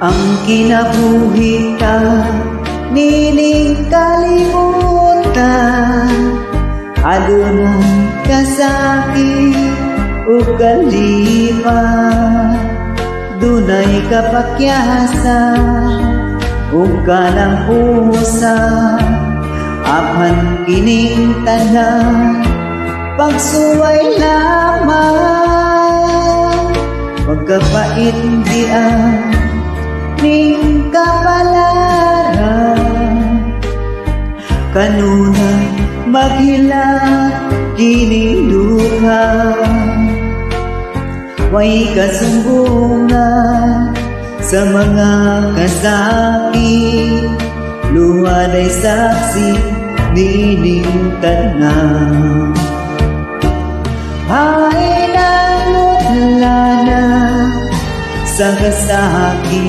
Ang kinabuhi ka nining kalimutan, adunay kasakit ug kalimat, dunay kapakyasan ug kalampusan. Apan kining tanan pagsuway lamang, magkapait diyan ning kapalaran. Kanunay maghila kining duha, way kasumbungan sa mga kasakit, luhaday saksi nining tanan. Ay nangutla na sa kasakit.